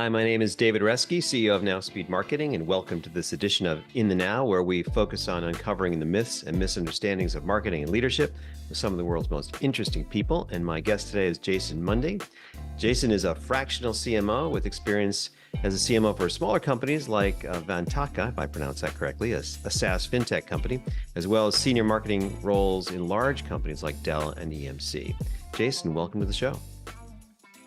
Hi, my name is David Reske, CEO of Nowspeed Marketing, and welcome to this edition of In the Now, where we focus on uncovering the myths and misunderstandings of marketing and leadership with some of the world's most interesting people. And my guest today is Jason Mundy. Jason is a fractional CMO with experience as a CMO for smaller companies like Vantaka, if I pronounce that correctly, a SaaS fintech company, as well as senior marketing roles in large companies like Dell and EMC. Jason, welcome to the show.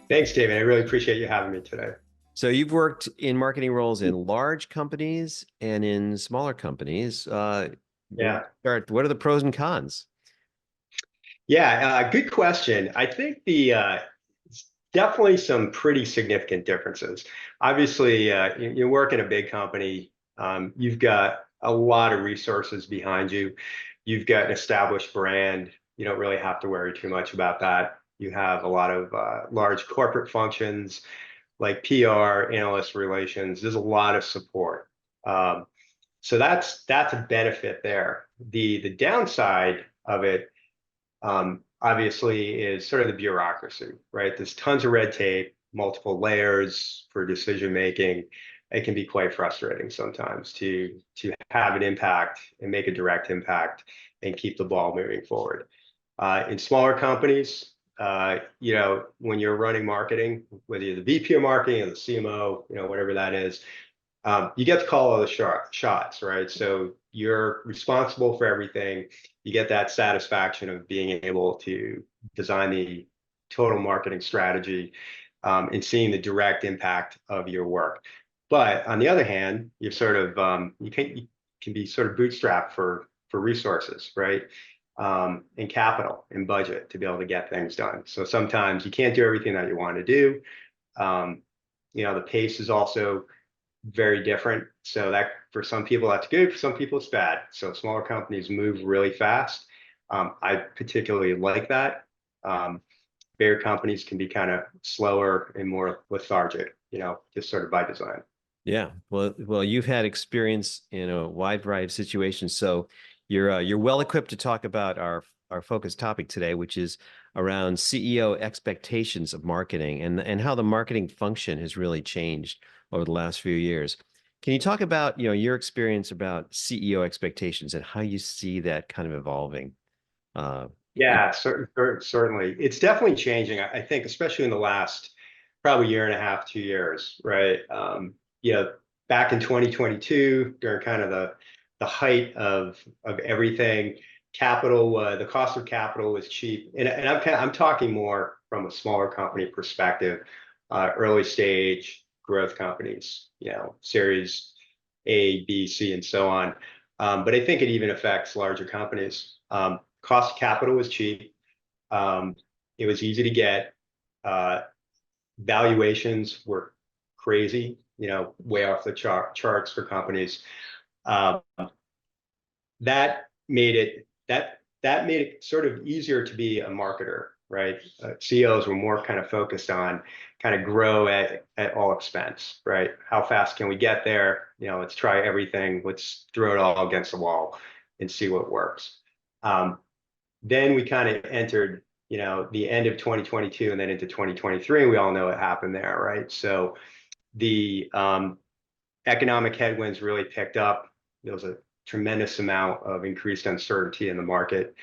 Thanks, David. I really appreciate you having me today. So you've worked in marketing roles in large companies and in smaller companies. Yeah. What are the pros and cons? Yeah, good question. I think definitely some pretty significant differences. Obviously, you work in a big company, you've got a lot of resources behind you. You've got an established brand. You don't really have to worry too much about that. You have a lot of large corporate functions like PR, analyst relations. There's a lot of support. So that's a benefit there. The downside of it, obviously, is sort of the bureaucracy, right? There's tons of red tape, multiple layers for decision making. It can be quite frustrating sometimes to have an impact and make a direct impact and keep the ball moving forward. In smaller companies, when you're running marketing, whether you're the VP of marketing or the CMO, whatever that is, you get to call all the shots, right? So you're responsible for everything. You get that satisfaction of being able to design the total marketing strategy and seeing the direct impact of your work. But on the other hand, you're sort of you can be sort of bootstrapped for resources, right? And capital and budget to be able to get things done. So sometimes you can't do everything that you want to do. The pace is also very different. So that for some people that's good, for some people it's bad. So smaller companies move really fast. I particularly like that. Bigger companies can be kind of slower and more lethargic, just sort of by design. Yeah, well, you've had experience in a wide variety of situations, so you're well equipped to talk about our focus topic today, which is around CEO expectations of marketing and how the marketing function has really changed over the last few years. Can you talk about your experience about CEO expectations and how you see that kind of evolving? Yeah, certainly. It's definitely changing. I think, especially in the last probably year and a half, 2 years, right? Back in 2022, during kind of the height of everything, the cost of capital was cheap, and I'm talking more from a smaller company perspective, early stage growth companies, series A, B, C, and so on. But I think it even affects larger companies. Cost of capital was cheap. It was easy to get. Valuations were crazy, way off the charts for companies. That made it sort of easier to be a marketer, right? CEOs were more kind of focused on kind of grow at all expense, right? How fast can we get there? Let's try everything. Let's throw it all against the wall and see what works. Then we kind of entered, the end of 2022 and then into 2023. We all know what happened there, right? So the economic headwinds really picked up. There was a tremendous amount of increased uncertainty in the market.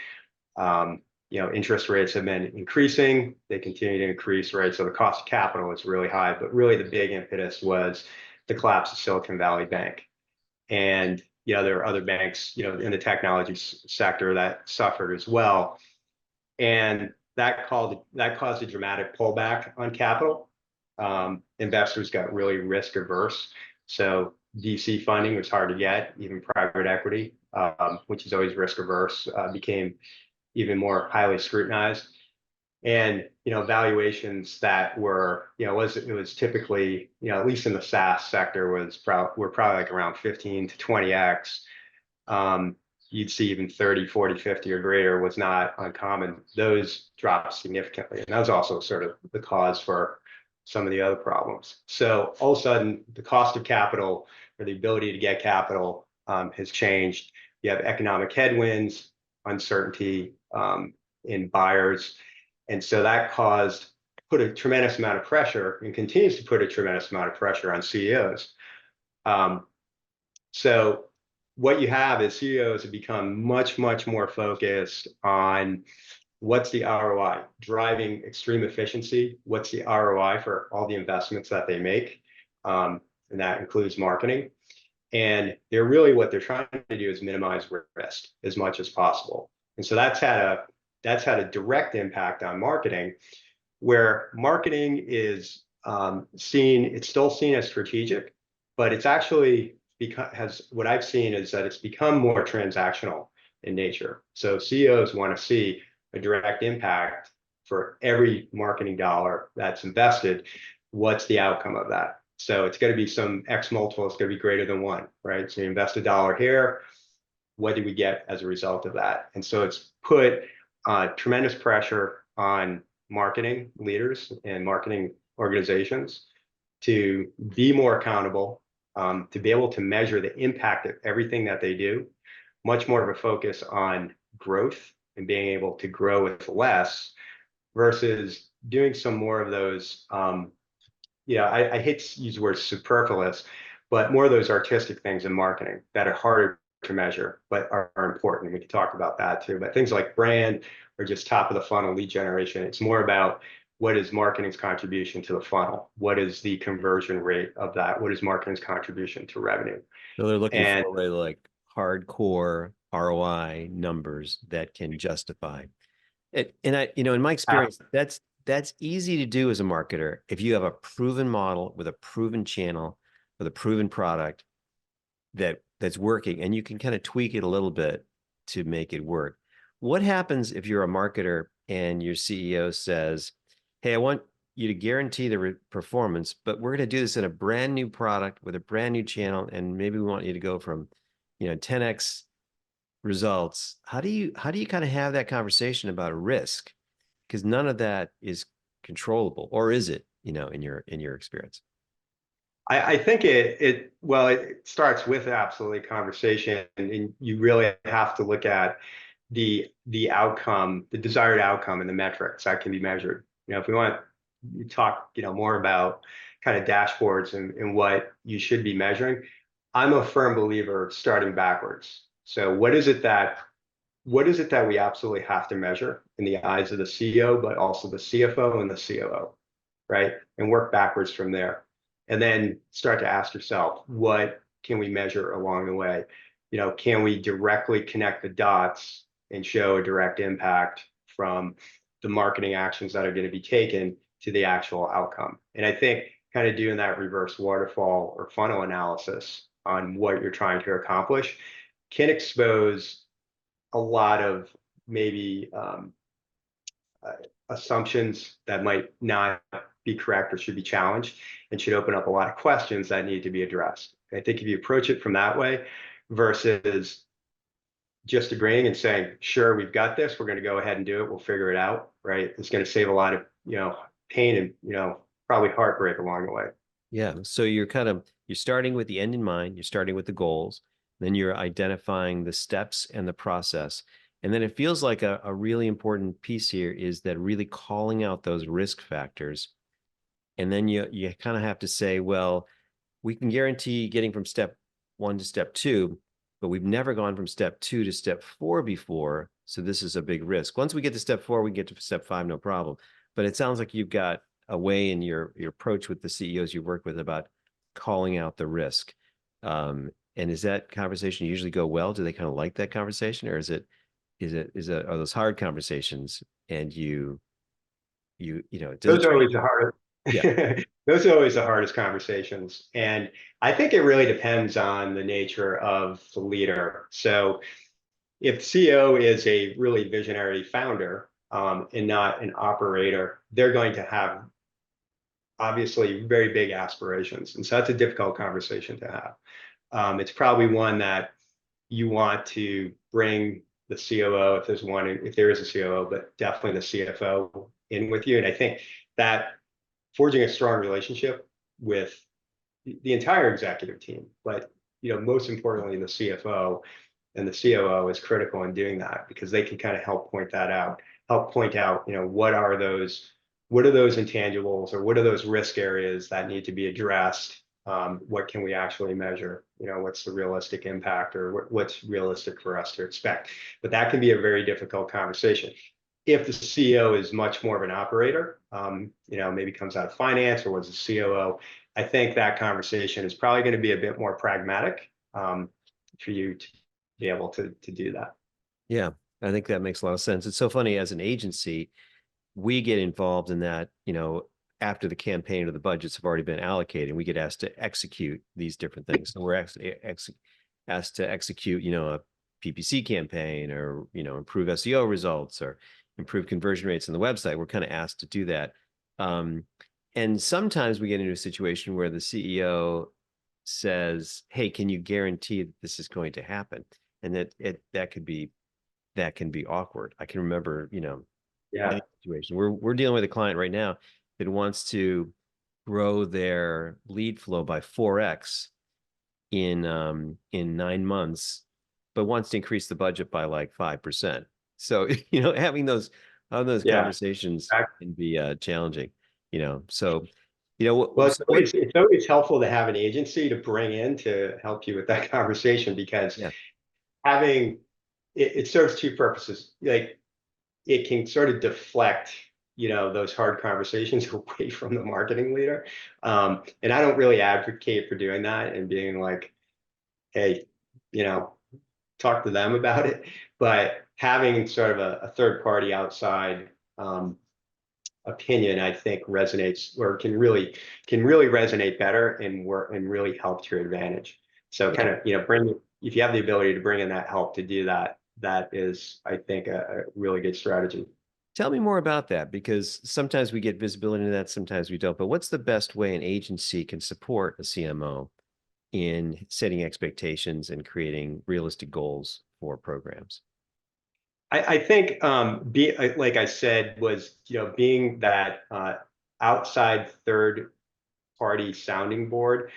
Interest rates have been increasing. They continue to increase, right? So the cost of capital is really high, but really the big impetus was the collapse of Silicon Valley Bank. And, there are other banks, in the technology sector that suffered as well. And that caused a dramatic pullback on capital. Investors got really risk averse. So VC funding was hard to get, even private equity, which is always risk averse, became even more highly scrutinized. And valuations that were it was typically at least in the SaaS sector were probably like around 15 to 20x. You'd see even 30, 40, 50 or greater was not uncommon. Those dropped significantly, and that was also sort of the cause for some of the other problems. So all of a sudden, the cost of capital or the ability to get capital has changed. You have economic headwinds, uncertainty in buyers. And so that caused put a tremendous amount of pressure and continues to put a tremendous amount of pressure on CEOs. So what you have is CEOs have become much, much more focused on what's the ROI, driving extreme efficiency, what's the ROI for all the investments that they make, and that includes marketing. And they're really, what they're trying to do is minimize risk as much as possible. And so that's had a direct impact on marketing, where marketing is it's still seen as strategic, but it's actually what I've seen is that it's become more transactional in nature. So CEOs want to see a direct impact for every marketing dollar that's invested. What's the outcome of that? So it's going to be some X multiple. It's going to be greater than one, right? So you invest $1 here. What do we get as a result of that? And so it's put tremendous pressure on marketing leaders and marketing organizations to be more accountable, to be able to measure the impact of everything that they do, much more of a focus on growth and being able to grow with less versus doing some more of those, I hate to use the word superfluous, but more of those artistic things in marketing that are harder to measure, but are important. We can talk about that too. But things like brand or just top of the funnel lead generation, it's more about what is marketing's contribution to the funnel? What is the conversion rate of that? What is marketing's contribution to revenue? So they're looking for really like hardcore ROI numbers that can justify it. And in my experience, that's easy to do as a marketer if you have a proven model with a proven channel with a proven product that's working, and you can kind of tweak it a little bit to make it work. What happens if you're a marketer and your CEO says, hey, I want you to guarantee the performance, but we're going to do this in a brand new product with a brand new channel, and maybe we want you to go from 10x results. How do you kind of have that conversation about risk? Because none of that is controllable, or is it, in your experience? I think it starts with absolutely conversation, and you really have to look at the outcome, the desired outcome, and the metrics that can be measured. If we want to talk, more about kind of dashboards and what you should be measuring, I'm a firm believer of starting backwards. So what is it that we absolutely have to measure in the eyes of the CEO, but also the CFO and the COO, right? And work backwards from there. And then start to ask yourself, what can we measure along the way? Can we directly connect the dots and show a direct impact from the marketing actions that are going to be taken to the actual outcome? And I think kind of doing that reverse waterfall or funnel analysis on what you're trying to accomplish can expose a lot of maybe assumptions that might not be correct or should be challenged, and should open up a lot of questions that need to be addressed. I think if you approach it from that way versus just agreeing and saying, sure, we've got this, we're going to go ahead and do it, we'll figure it out, right? It's going to save a lot of, pain and, probably heartbreak along the way. Yeah. So you're starting with the end in mind, you're starting with the goals, then you're identifying the steps and the process. And then it feels like a really important piece here is that really calling out those risk factors. And then you kind of have to say, well, we can guarantee getting from step 1 to step 2, but we've never gone from step 2 to step 4 before. So this is a big risk. Once we get to step 4, we get to step 5, no problem. But it sounds like you've got a way in your approach with the CEOs you work with about calling out the risk. And is that conversation usually go well? Do they kind of like that conversation, or are those hard conversations and those are always the hardest. Yeah. Those are always the hardest conversations. And I think it really depends on the nature of the leader. So if CEO is a really visionary founder and not an operator, they're going to have obviously very big aspirations. And so that's a difficult conversation to have. It's probably one that you want to bring the COO, if there is a COO, but definitely the CFO in with you. And I think that forging a strong relationship with the entire executive team, but most importantly, the CFO and the COO is critical in doing that, because they can kind of help point out, what are those what are those intangibles or what are those risk areas that need to be addressed? What can we actually measure? What's the realistic impact, or what's realistic for us to expect? But that can be a very difficult conversation. If the CEO is much more of an operator, maybe comes out of finance or was a COO, I think that conversation is probably going to be a bit more pragmatic for you to be able to do that. Yeah, I think that makes a lot of sense. It's so funny, as an agency, we get involved in that, after the campaign or the budgets have already been allocated, we get asked to execute these different things. So we're actually asked to execute, a PPC campaign, or, improve SEO results, or improve conversion rates on the website. We're kind of asked to do that. And sometimes we get into a situation where the CEO says, "Hey, can you guarantee that this is going to happen?" And that can be awkward. I can remember, Yeah. situation. We're dealing with a client right now that wants to grow their lead flow by 4x in 9 months, but wants to increase the budget by like 5%. So having those Yeah. conversations can be challenging. So Well, it's always helpful to have an agency to bring in to help you with that conversation, because yeah having it serves two purposes. Like, it can sort of deflect, those hard conversations away from the marketing leader. And I don't really advocate for doing that and being like, hey, talk to them about it. But having sort of a third party outside opinion, I think resonates, or can really resonate better and work and really help to your advantage. So kind of, if you have the ability to bring in that help to do that, that is, I think, a really good strategy. Tell me more about that, because sometimes we get visibility into that, sometimes we don't. But what's the best way an agency can support a CMO in setting expectations and creating realistic goals for programs? I think, like I said, was, being that outside third party sounding board,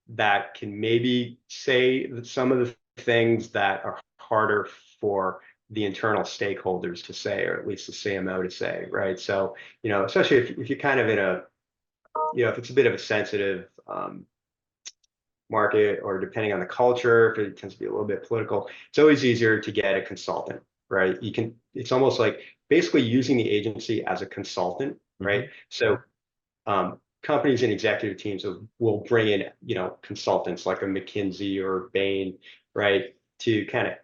that can maybe say some of the things that are harder for the internal stakeholders to say, or at least the CMO to say, right? So, especially if you're kind of in a, if it's a bit of a sensitive market, or depending on the culture, if it tends to be a little bit political, it's always easier to get a consultant, right? It's almost like basically using the agency as a consultant, right? Mm-hmm. So companies and executive teams will bring in, consultants like a McKinsey or Bain, right, to kind of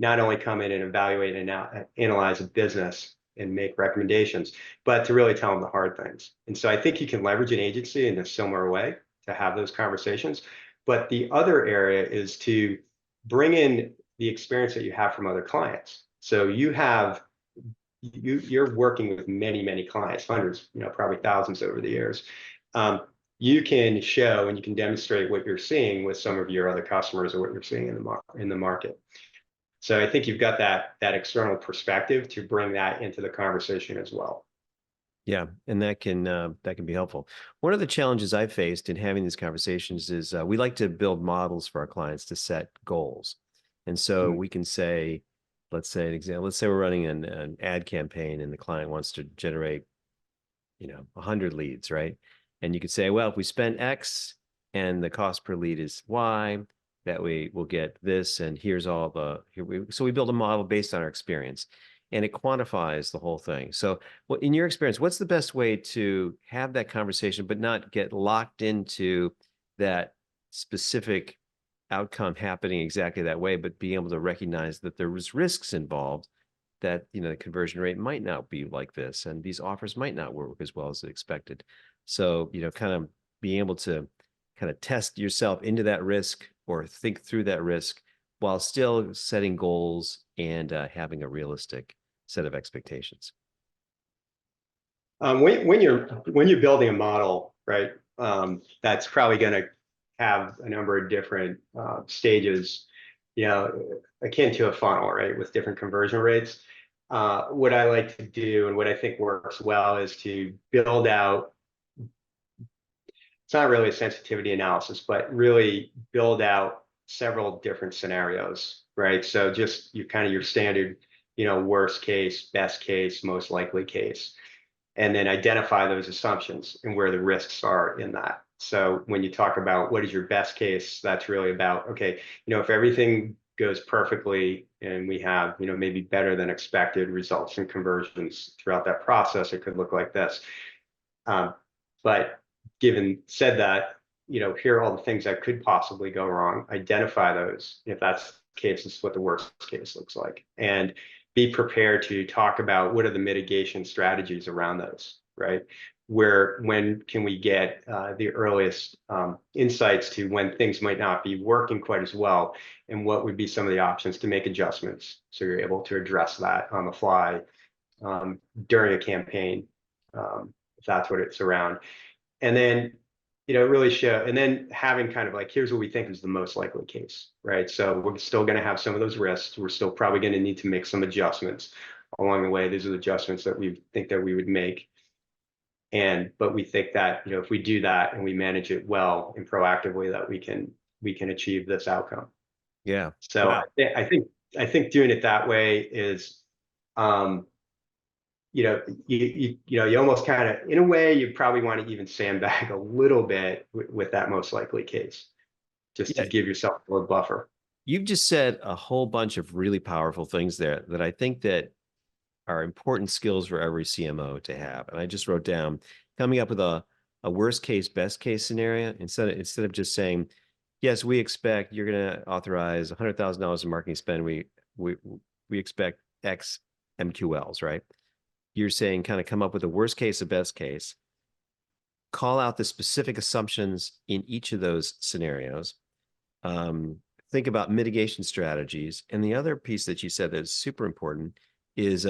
not only come in and evaluate and analyze a business and make recommendations, but to really tell them the hard things. And so I think you can leverage an agency in a similar way to have those conversations. But the other area is to bring in the experience that you have from other clients. So you're working with many, many clients, hundreds, probably thousands over the years. You can show and you can demonstrate what you're seeing with some of your other customers, or what you're seeing in the market. So I think you've got that external perspective to bring that into the conversation as well. Yeah, and that can be helpful. One of the challenges I've faced in having these conversations is we like to build models for our clients to set goals. And so we can say, let's say we're running an ad campaign and the client wants to generate, 100 leads, right? And you could say, well, if we spend X and the cost per lead is Y, that way we'll get this, and here's all so we build a model based on our experience, and it quantifies the whole thing. So in your experience, what's the best way to have that conversation, but not get locked into that specific outcome happening exactly that way, but being able to recognize that there was risks involved, that, the conversion rate might not be like this, and these offers might not work as well as expected. So, kind of being able to kind of test yourself into that risk, or think through that risk, while still setting goals and having a realistic set of expectations. When you're building a model, right, that's probably going to have a number of different stages, akin to a funnel, right, with different conversion rates. What I like to do and what I think works well is to build out, it's not really a sensitivity analysis, but really build out several different scenarios, right? So just your standard, worst case, best case, most likely case. and then identify those assumptions and where the risks are in that. So when you talk about what is your best case, that's really about, okay, if everything goes perfectly and we have, maybe better than expected results and conversions throughout that process, it could look like this. But given said that, here are all the things that could possibly go wrong, identify those. If that's the case, this is what the worst case looks like. And be prepared to talk about what are the mitigation strategies around those, right? When can we get the earliest insights to when things might not be working quite as well, and what would be some of the options to make adjustments so you're able to address that on the fly during a campaign, if that's what it's around. And then, really show, and then having kind of like, here's what we think is the most likely case, right? So we're still going to have some of those risks. We're still probably going to need to make some adjustments along the way. These are the adjustments that we think that we would make. But we think that, if we do that and we manage it well and proactively, that we can achieve this outcome. Yeah. So Wow. I think doing it that way is, you almost kind of, in a way, you probably want to even sandbag a little bit with that most likely case, just to Yeah. give yourself a little buffer. You've just said a whole bunch of really powerful things there that I think that are important skills for every CMO to have. And I just wrote down coming up with a worst case, best case scenario instead of just saying, yes, we expect you're going to authorize $100,000 in marketing spend. We expect X MQLs, right? You're saying kind of come up with a worst case, a best case, call out the specific assumptions in each of those scenarios. Think about mitigation strategies. And the other piece that you said that is super important is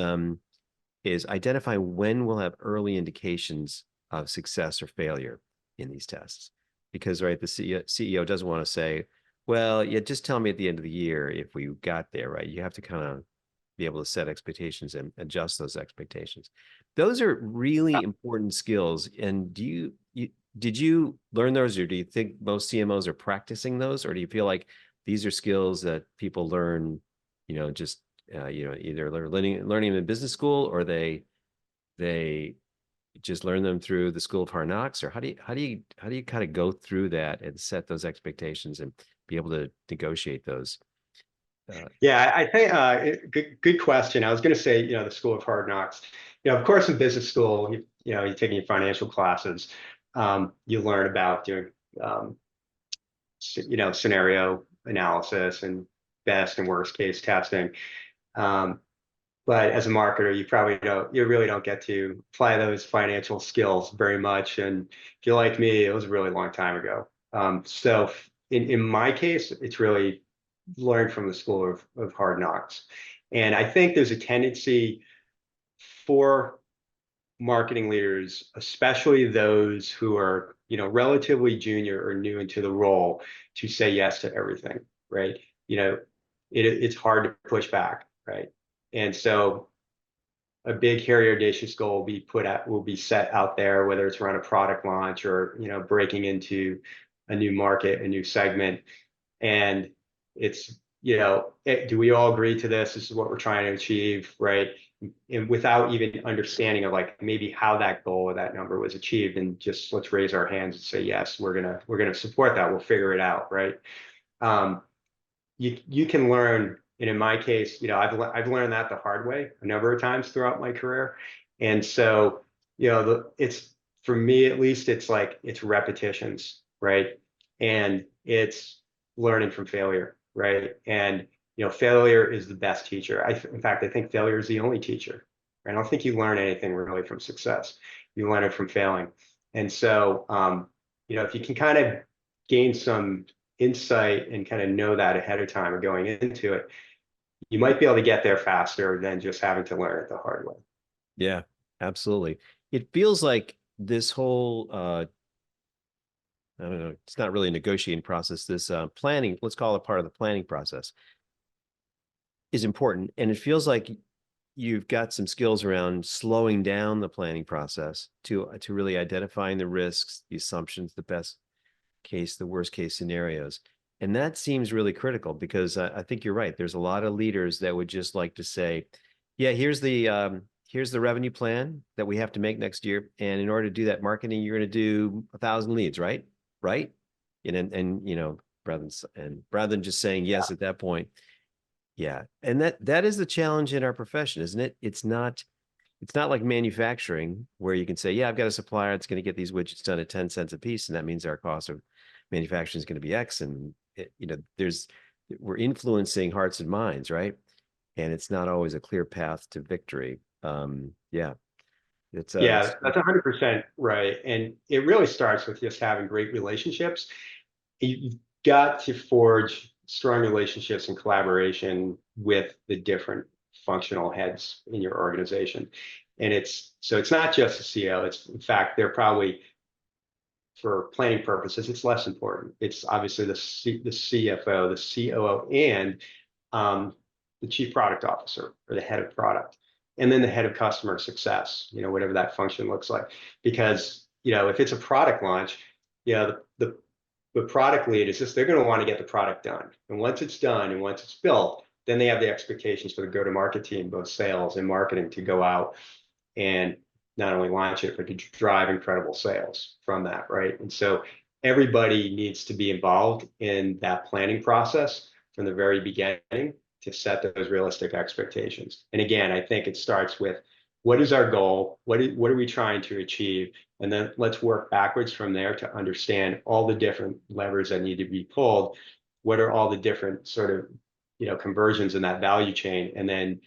identify when we'll have early indications of success or failure in these tests. Because, right, the CEO doesn't want to say, well, yeah, just tell me at the end of the year if we got there, right? You have to kind of be able to set expectations and adjust those expectations. Those are really important skills. And did you learn those, or do you think most CMOs are practicing those, or do you feel like these are skills that people learn, just either learning in business school, or they just learn them through the school of hard knocks? Or how do you kind of go through that and set those expectations and be able to negotiate those? Yeah, I think good question. I was going to say, the school of hard knocks. Of course, in business school, you're taking your financial classes. You learn about doing, scenario analysis and best and worst case testing. But as a marketer, you really don't get to apply those financial skills very much. And if you're like me, it was a really long time ago. So in my case, it's really learned from the school of hard knocks. And I think there's a tendency for marketing leaders, especially those who are, relatively junior or new into the role, to say yes to everything, right? It's hard to push back, right? And so a big, hairy, audacious goal will be set out there, whether it's around a product launch or, breaking into a new market, a new segment. And it's, do we all agree to this? This is what we're trying to achieve, right? And without even understanding of like maybe how that goal or that number was achieved, and just let's raise our hands and say, yes, we're gonna support that. We'll figure it out, right? You can learn, and in my case, I've learned that the hard way a number of times throughout my career. And so, it's, for me at least, it's like it's repetitions, right? And it's learning from failure, right? And failure is the best teacher. In fact, I think failure is the only teacher. I don't think you learn anything really from success. You learn it from failing. And so, if you can kind of gain some insight and kind of know that ahead of time or going into it, you might be able to get there faster than just having to learn it the hard way. Yeah, absolutely. It feels like this whole I don't know, it's not really a negotiating process. This planning, let's call it part of the planning process, is important. And it feels like you've got some skills around slowing down the planning process to really identifying the risks, the assumptions, the best case, the worst case scenarios. And that seems really critical, because I think you're right. There's a lot of leaders that would just like to say, yeah, here's the here's the revenue plan that we have to make next year. And in order to do that marketing, you're going to do 1,000 leads, right? Right. And rather than just saying yes at that point. Yeah. And that is the challenge in our profession, isn't it? It's not like manufacturing where you can say, yeah, I've got a supplier that's going to get these widgets done at 10 cents a piece. And that means our cost of manufacturing is going to be X. And we're influencing hearts and minds, right? And it's not always a clear path to victory. Yeah, Yeah, that's 100% right. And it really starts with just having great relationships. You've got to forge strong relationships and collaboration with the different functional heads in your organization. And it's not just the CEO. It's, in fact, they're probably, for planning purposes, it's less important. It's obviously the CFO, the COO, and the chief product officer or the head of product, and then the head of customer success, whatever that function looks like. Because, if it's a product launch, the product lead is just, they're going to want to get the product done. And once it's done and once it's built, then they have the expectations for the go-to-market team, both sales and marketing, to go out and not only launch it, but to drive incredible sales from that, right? And so everybody needs to be involved in that planning process from the very beginning to set those realistic expectations. And again, I think it starts with, what is our goal? What are we trying to achieve? And then let's work backwards from there to understand all the different levers that need to be pulled. What are all the different sort of, conversions in that value chain? And then,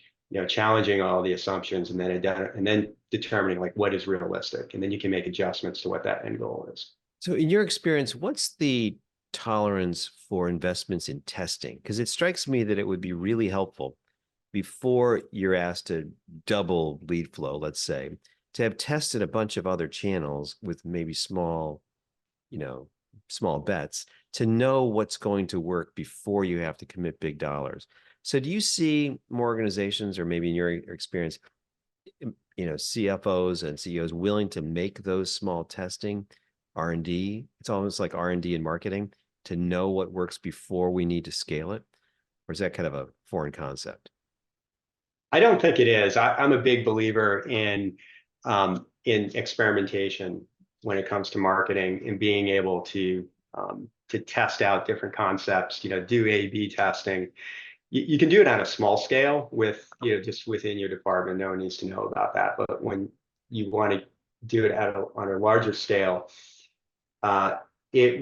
challenging all the assumptions, and then determining like what is realistic. And then you can make adjustments to what that end goal is. So in your experience, what's the tolerance for investments in testing? Because it strikes me that it would be really helpful before you're asked to double lead flow, let's say, to have tested a bunch of other channels with maybe small bets to know what's going to work before you have to commit big dollars. So do you see more organizations, or maybe in your experience, CFOs and CEOs willing to make those small testing, R&D? It's almost like R&D in marketing, to know what works before we need to scale it? Or is that kind of a foreign concept? I don't think it is. I'm a big believer in experimentation when it comes to marketing, and being able to test out different concepts. Do A/B testing. You can do it on a small scale with just within your department. No one needs to know about that. But when you want to do it on a larger scale, it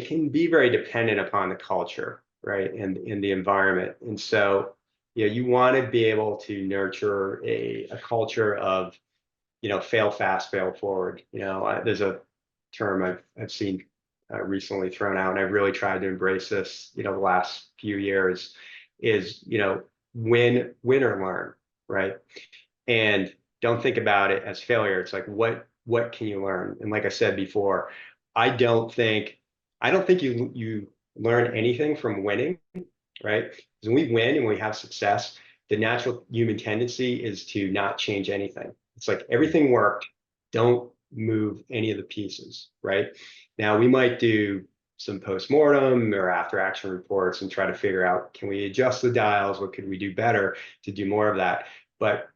can be very dependent upon the culture, right, and in the environment. And so you want to be able to nurture a culture of fail fast, fail forward. There's a term I've seen recently thrown out, and I've really tried to embrace this the last few years, is win or learn, right? And don't think about it as failure. It's like, what can you learn? And like I said before, I don't think you learn anything from winning, right? Because when we win and we have success, the natural human tendency is to not change anything. It's like everything worked, don't move any of the pieces, right? Now we might do some post-mortem or after action reports and try to figure out, can we adjust the dials? What could we do better to do more of that? But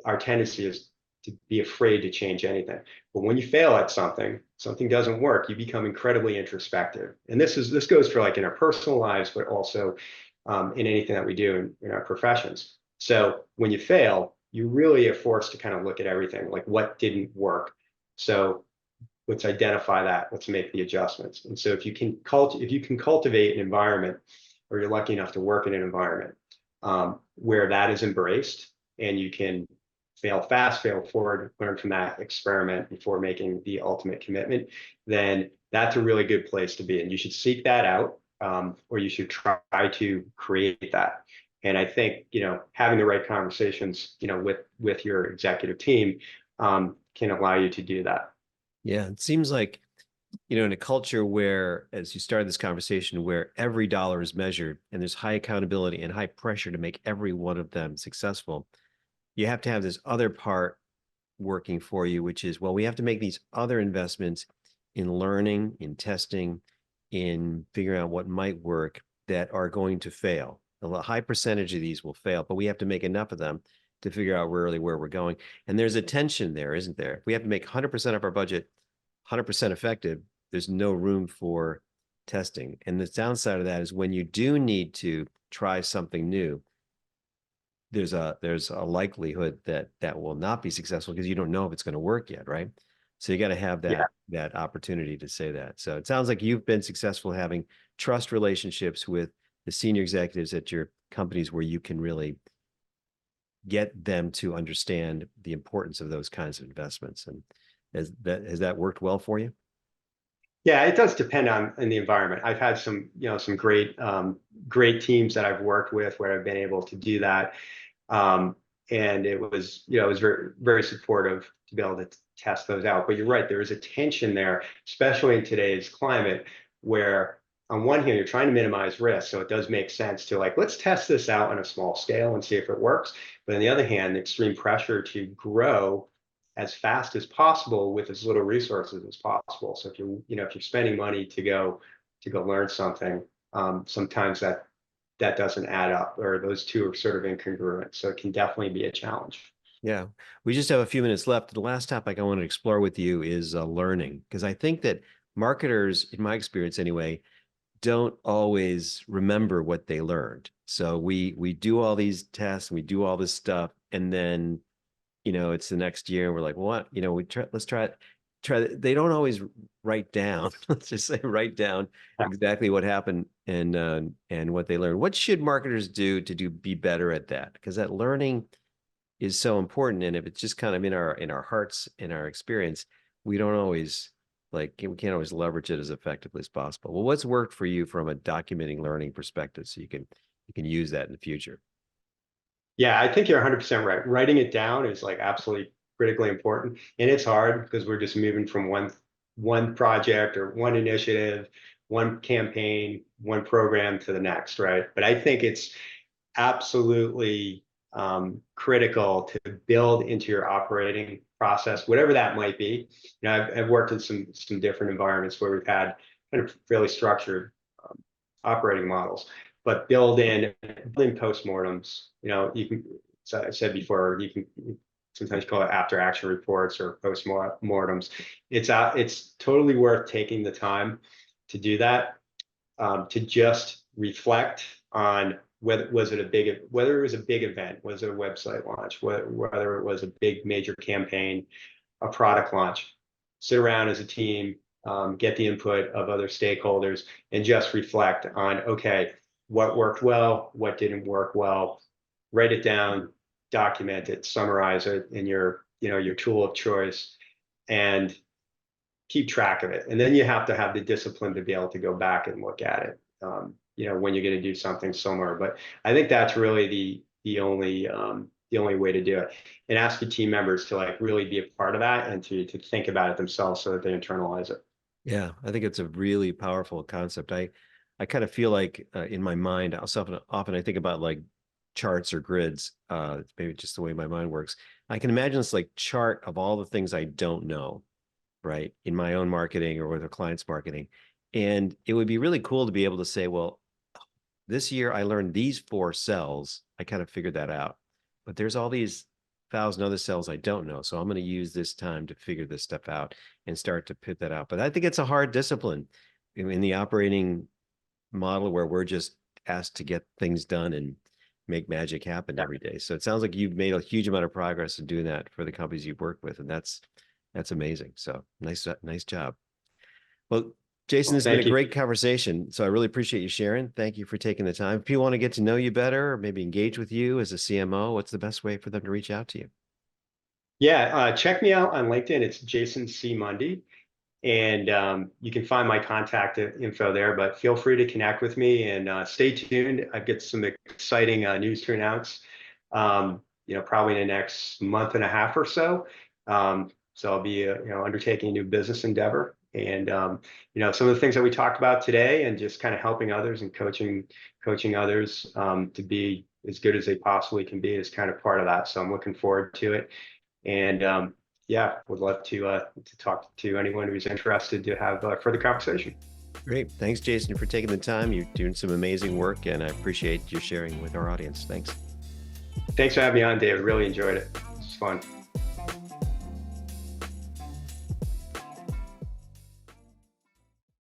our tendency is to be afraid to change anything. But when you fail at something doesn't work, you become incredibly introspective. And this goes for like in our personal lives, but also in anything that we do in our professions. So when you fail, you really are forced to kind of look at everything, like what didn't work. So let's identify that. Let's make the adjustments. And so if you can cultivate an environment, or you're lucky enough to work in an environment where that is embraced, and you can fail fast, fail forward, learn from that, experiment before making the ultimate commitment, then that's a really good place to be. And you should seek that out, or you should try to create that. And I think, having the right conversations, with your executive team can allow you to do that. Yeah, it seems like, in a culture where, as you started this conversation, where every dollar is measured and there's high accountability and high pressure to make every one of them successful, you have to have this other part working for you, which is, well, we have to make these other investments in learning, in testing, in figuring out what might work, that are going to fail. A high percentage of these will fail, but we have to make enough of them. to figure out really where we're going. And there's a tension there, isn't there? If we have to make 100% of our budget 100% effective, there's no room for testing. And the downside of that is when you do need to try something new, there's a likelihood that that will not be successful because you don't know if it's going to work yet, right? So you got to have Yeah. that opportunity to say that. So it sounds like you've been successful having trust relationships with the senior executives at your companies where you can really get them to understand the importance of those kinds of investments. And has that worked well for you? Yeah, it does depend on in the environment. I've had some, some great teams that I've worked with where I've been able to do that. And it was, it was very, very supportive to be able to test those out. But you're right, there is a tension there, especially in today's climate, where on one hand, you're trying to minimize risk. So it does make sense to like, let's test this out on a small scale and see if it works. But on the other hand, extreme pressure to grow as fast as possible with as little resources as possible. So if if you're spending money to go learn something, sometimes that doesn't add up, or those two are sort of incongruent. So it can definitely be a challenge. Yeah, we just have a few minutes left. The last topic I want to explore with you is learning, because I think that marketers, in my experience anyway, don't always remember what they learned. So we do all these tests, we do all this stuff, and then it's the next year, and we're like, what? Let's try it. They don't always write down. Let's just say write down exactly what happened and what they learned. What should marketers do to be better at that? Because that learning is so important, and if it's just kind of in our hearts, in our experience, we don't always we can't always leverage it as effectively as possible. Well, what's worked for you from a documenting learning perspective so you can use that in the future? Yeah, I think you're 100% right. Writing it down is like absolutely critically important, and it's hard because we're just moving from one project or one initiative, one campaign, one program to the next, right? But I think it's absolutely critical to build into your operating process, whatever that might be. I've worked in some different environments where we've had kind of fairly structured operating models, but build in postmortems. You can, as I said before, you can sometimes call it after action reports or postmortems. It's totally worth taking the time to do that, to just reflect on whether it was a big event, was it a website launch, whether it was a big major campaign, a product launch. Sit around as a team, get the input of other stakeholders, and just reflect on, okay, what worked well, what didn't work well, write it down, document it, summarize it in your tool of choice, and keep track of it. And then you have to have the discipline to be able to go back and look at it, when you're going to do something similar. But I think that's really the only way to do it, and ask your team members to like really be a part of that and to think about it themselves so that they internalize it. Yeah, I think it's a really powerful concept. I kind of feel like in my mind, often I think about like charts or grids. It's maybe just the way my mind works. I can imagine this like chart of all the things I don't know, right, in my own marketing or with a client's marketing. And it would be really cool to be able to say, well, this year I learned these 4 cells. I kind of figured that out. But there's all these 1,000 other cells I don't know. So I'm going to use this time to figure this stuff out and start to put that out. But I think it's a hard discipline in the operating model where we're just asked to get things done and make magic happen every day. So it sounds like you've made a huge amount of progress in doing that for the companies you've worked with. And that's amazing. So nice job. Well, Jason, Well, this has been a thank you. great conversation. So I really appreciate you sharing. Thank you for taking the time. If people want to get to know you better or maybe engage with you as a CMO, what's the best way for them to reach out to you? Yeah, check me out on LinkedIn. It's Jason C. Mundy. And you can find my contact info there, but feel free to connect with me and stay tuned. I've got some exciting news to announce, probably in the next month and a half or so. So I'll be, undertaking a new business endeavor, and some of the things that we talked about today, and just kind of helping others and coaching others to be as good as they possibly can be is kind of part of that. So I'm looking forward to it, and yeah, would love to talk to anyone who's interested to have further conversation. Great. Thanks, Jason, for taking the time. You're doing some amazing work, and I appreciate you sharing with our audience. Thanks. Thanks for having me on, David. Really enjoyed it. It's fun.